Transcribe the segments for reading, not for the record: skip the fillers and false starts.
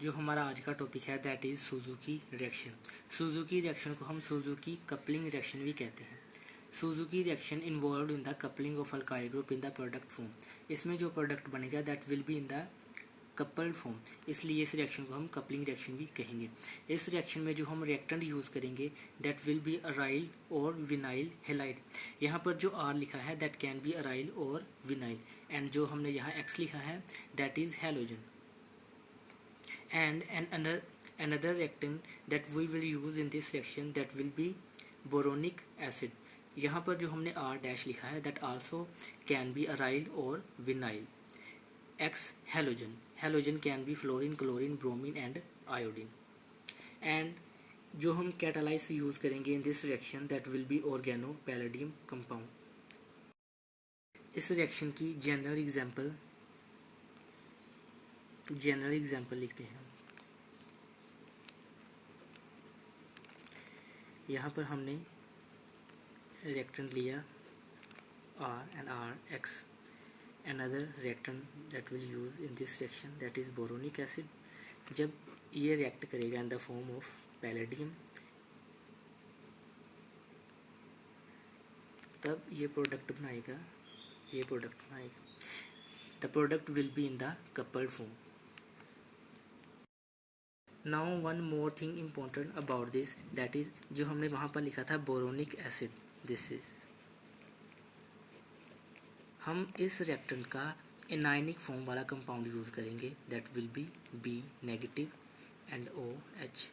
जो हमारा आज का टॉपिक है that is Suzuki reaction. Suzuki reaction को हम सुजुकी कपलिंग रिएक्शन भी कहते हैं। Suzuki reaction involve in the coupling of alkyl group in the product form. इसमें जो प्रोडक्ट बनेगा that will be in the coupled form, इसलिए इस रिएक्शन को हम कपलिंग रिएक्शन भी कहेंगे। इस रिएक्शन में जो हम रिएक्टेंट यूज़ करेंगे दैट विल बी अराइल और विनाइल हेलाइड। यहाँ पर जो आर लिखा है दैट कैन बी अराइल और विनाइल, एंड जो हमने यहाँ एक्स लिखा है that is halogen. and another reactant that we will use in this reaction that will be boronic acid। यहाँ पर जो हमने R डैश लिखा है that also can be aryl और vinyl। X halogen can be fluorine, chlorine, bromine and iodine। and जो हम catalyst use करेंगे in this reaction that will be organo palladium compound। इस reaction की general example लिखते हैं। यहाँ पर हमने reactant लिया R and RX। another reactant that will use in this reaction that is boronic acid। जब ये react करेगा in the form of palladium तब ये product बनाएगा the product will be in the coupled form। Now one more thing important about this that is जो हमने वहाँ पर लिखा था boronic acid, this is हम इस रिएक्टेंट का एनायनिक फॉर्म वाला कंपाउंड यूज़ करेंगे that will B B negative and OH,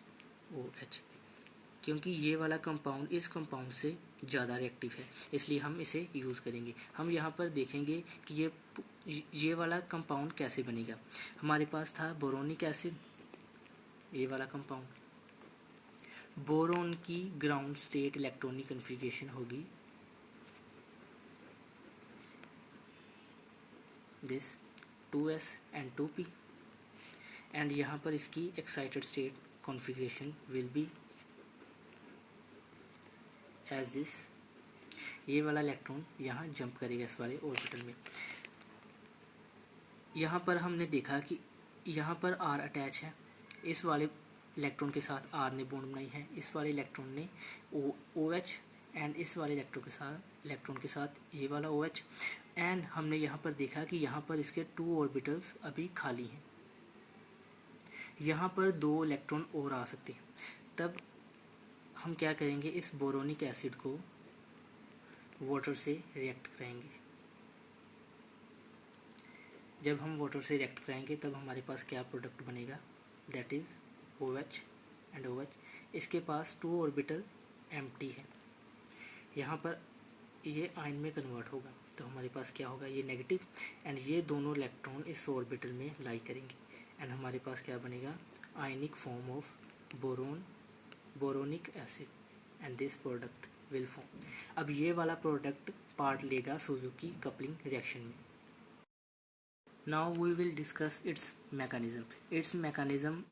क्योंकि ये वाला कंपाउंड इस कंपाउंड से ज़्यादा रिएक्टिव है इसलिए हम इसे यूज़ करेंगे। हम यहाँ पर देखेंगे कि ये वाला कंपाउंड कैसे बनेगा। हमारे पास था बोरोनिक एसिड, ये वाला कंपाउंड। बोरोन की ग्राउंड स्टेट इलेक्ट्रॉनिक कन्फिग्रेशन होगी this 2s and 2p, and यहाँ पर इसकी excited state configuration will be as this. ये वाला इलेक्ट्रॉन यहाँ जंप करेगा इस वाले ऑर्बिटल में। यहाँ पर हमने देखा कि यहाँ पर R अटैच है, इस वाले इलेक्ट्रॉन के साथ R ने बॉन्ड बनाई है, इस वाले इलेक्ट्रॉन ने OH, एंड इस वाले इलेक्ट्रॉन के साथ ये वाला OH। एंड हमने यहाँ पर देखा कि यहाँ पर इसके 2 ऑर्बिटल्स अभी खाली हैं, यहाँ पर 2 इलेक्ट्रॉन और आ सकते हैं। तब हम क्या करेंगे, इस बोरोनिक एसिड को वाटर से रिएक्ट कराएंगे। जब हम वाटर से रिएक्ट कराएंगे तब हमारे पास क्या प्रोडक्ट बनेगा that is OH and OH। इसके पास 2 ऑर्बिटल एम्प्टी है, यहाँ पर ये आयन में कन्वर्ट होगा तो हमारे पास क्या होगा, ये नेगेटिव, एंड ये दोनों इलेक्ट्रॉन इस ऑर्बिटल में लाई करेंगे एंड हमारे पास क्या बनेगा, ionic form of boronic acid and this product will form. अब ये वाला प्रोडक्ट पार्ट लेगा सुजुकी कपलिंग रिएक्शन में। Now we will discuss its mechanism.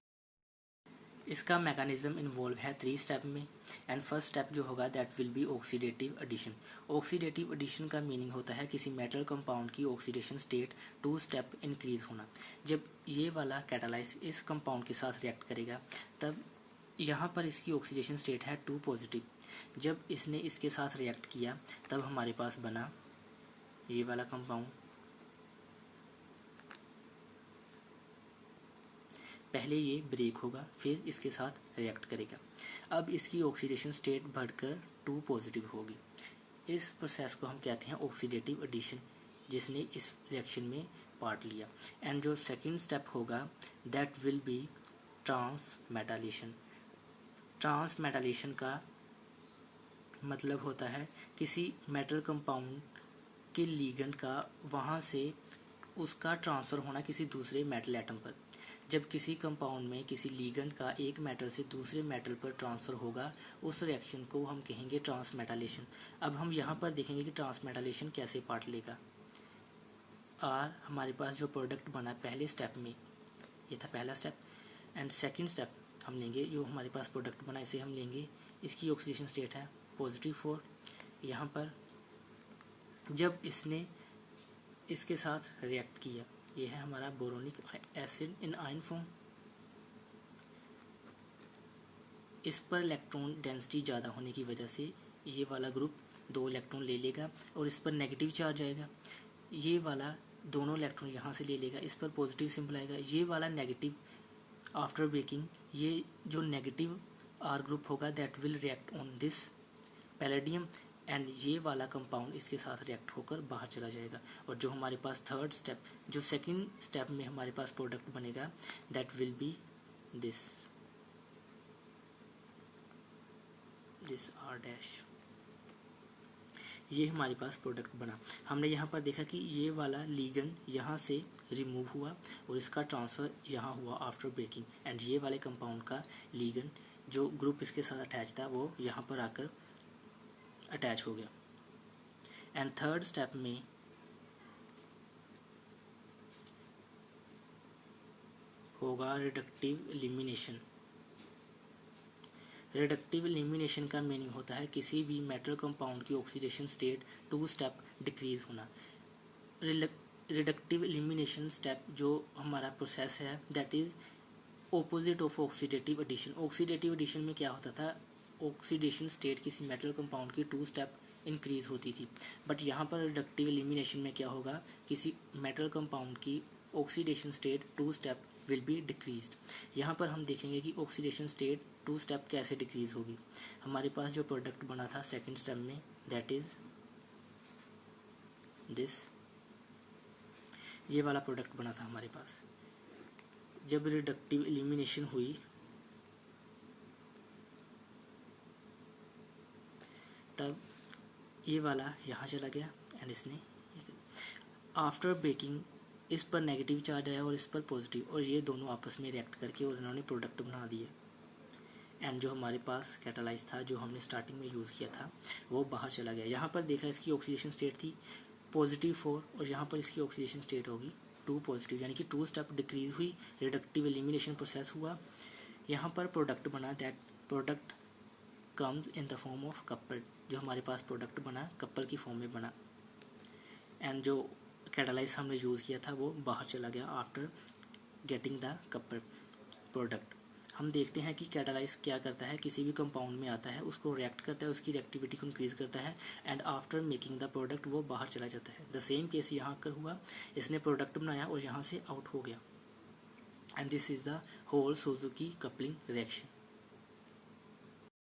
इसका मैकेनिज्म इन्वॉल्व है 3 स्टेप में, एंड फर्स्ट स्टेप जो होगा that will be oxidative addition. Oxidative addition का मीनिंग होता है किसी मेटल कंपाउंड की ऑक्सीडेशन स्टेट 2 स्टेप इंक्रीज होना। जब ये वाला कैटालाइस्ट इस कंपाउंड के साथ रिएक्ट करेगा तब यहाँ पर इसकी ऑक्सीडेशन स्टेट है 2 पॉजिटिव। जब इसने इसके साथ रिएक्ट किया तब हमारे पास बना ये वाला कंपाउंड। पहले ये ब्रेक होगा फिर इसके साथ रिएक्ट करेगा। अब इसकी ऑक्सीडेशन स्टेट बढ़कर 2 पॉजिटिव होगी। इस प्रोसेस को हम कहते हैं ऑक्सीडेटिव एडिशन, जिसने इस रिएक्शन में पार्ट लिया। एंड जो सेकंड स्टेप होगा दैट विल बी ट्रांसमेटालेशन। ट्रांसमेटालेशन का मतलब होता है किसी मेटल कंपाउंड के लिगेंड का वहाँ से उसका ट्रांसफ़र होना किसी दूसरे मेटल एटम पर। जब किसी कंपाउंड में किसी लिगेंड का एक मेटल से दूसरे मेटल पर ट्रांसफ़र होगा उस रिएक्शन को हम कहेंगे ट्रांसमेटालेशन। अब हम यहाँ पर देखेंगे कि ट्रांसमेटालेशन कैसे पार्ट लेगा। और हमारे पास जो प्रोडक्ट बना पहले स्टेप में, ये था पहला स्टेप, एंड सेकंड स्टेप हम लेंगे जो हमारे पास प्रोडक्ट बना इसे हम लेंगे, इसकी ऑक्सीडेशन स्टेट है +4। यहाँ पर जब इसने इसके साथ रिएक्ट किया, ये है हमारा बोरोनिक एसिड इन आयन फॉर्म। इस पर इलेक्ट्रॉन डेंसिटी ज़्यादा होने की वजह से ये वाला ग्रुप 2 इलेक्ट्रॉन ले लेगा और इस पर नेगेटिव चार्ज आएगा। ये वाला दोनों इलेक्ट्रॉन यहाँ से ले लेगा, इस पर पॉजिटिव सिंबल आएगा। ये वाला नेगेटिव आफ्टर ब्रेकिंग, ये जो नेगेटिव आर ग्रुप होगा that will react on this palladium and ये वाला कंपाउंड इसके साथ रिएक्ट होकर बाहर चला जाएगा। और जो हमारे पास थर्ड स्टेप, जो सेकंड स्टेप में हमारे पास प्रोडक्ट बनेगा that will be this R dash. ये हमारे पास प्रोडक्ट बना। हमने यहाँ पर देखा कि ये वाला लीगेंड यहाँ से रिमूव हुआ और इसका ट्रांसफ़र यहाँ हुआ आफ्टर ब्रेकिंग एंड ये वाले कंपाउंड का लीगेंड जो ग्रुप इसके साथ अटैच था वो यहाँ पर आकर अटैच हो गया। एंड थर्ड स्टेप में होगा रिडक्टिव एलिमिनेशन। रिडक्टिव एलिमिनेशन का मीनिंग होता है किसी भी मेटल कंपाउंड की ऑक्सीडेशन स्टेट 2 स्टेप डिक्रीज होना। रिडक्टिव एलिमिनेशन स्टेप जो हमारा प्रोसेस है that is opposite of oxidative addition. Oxidative addition में क्या होता था, ऑक्सीडेशन स्टेट किसी मेटल कंपाउंड की 2 स्टेप इंक्रीज होती थी, बट यहाँ पर रिडक्टिव एलिमिनेशन में क्या होगा, किसी मेटल कंपाउंड की oxidation state 2 step will be decreased. यहाँ पर हम देखेंगे कि ऑक्सीडेशन स्टेट 2 स्टेप कैसे डिक्रीज होगी। हमारे पास जो प्रोडक्ट बना था सेकंड स्टेप में दैट इज दिस, ये वाला प्रोडक्ट बना था हमारे पास। जब रिडक्टिव एलिमिनेशन हुई तब ये वाला यहाँ चला गया एंड इसने आफ्टर ब्रेकिंग इस पर नेगेटिव चार्ज आया और इस पर पॉजिटिव, और ये दोनों आपस में रिएक्ट करके और इन्होंने प्रोडक्ट बना दिए। एंड जो हमारे पास कैटालाइज था जो हमने स्टार्टिंग में यूज़ किया था वो बाहर चला गया। यहाँ पर देखा इसकी ऑक्सीडेशन स्टेट थी +4 और यहाँ पर इसकी ऑक्सीडेशन स्टेट होगी 2 पॉजिटिव, यानी कि 2 स्टेप डिक्रीज हुई, रिडक्टिव एलिमिनेशन प्रोसेस हुआ। यहाँ पर प्रोडक्ट बना, that product comes in the form of couple. जो हमारे पास प्रोडक्ट बना कपल की फॉर्म में बना एंड जो कैटालाइज हमने यूज़ किया था वो बाहर चला गया after getting the couple product. हम देखते हैं कि कैटालाइज क्या करता है, किसी भी कंपाउंड में आता है, उसको रिएक्ट करता है, उसकी रिएक्टिविटी को इंक्रीज करता है and after making the product वो बाहर चला जाता है। द सेम केस यहाँ कर हुआ, इसने प्रोडक्ट बनाया और यहाँ से आउट हो गया and this is the whole Suzuki coupling reaction.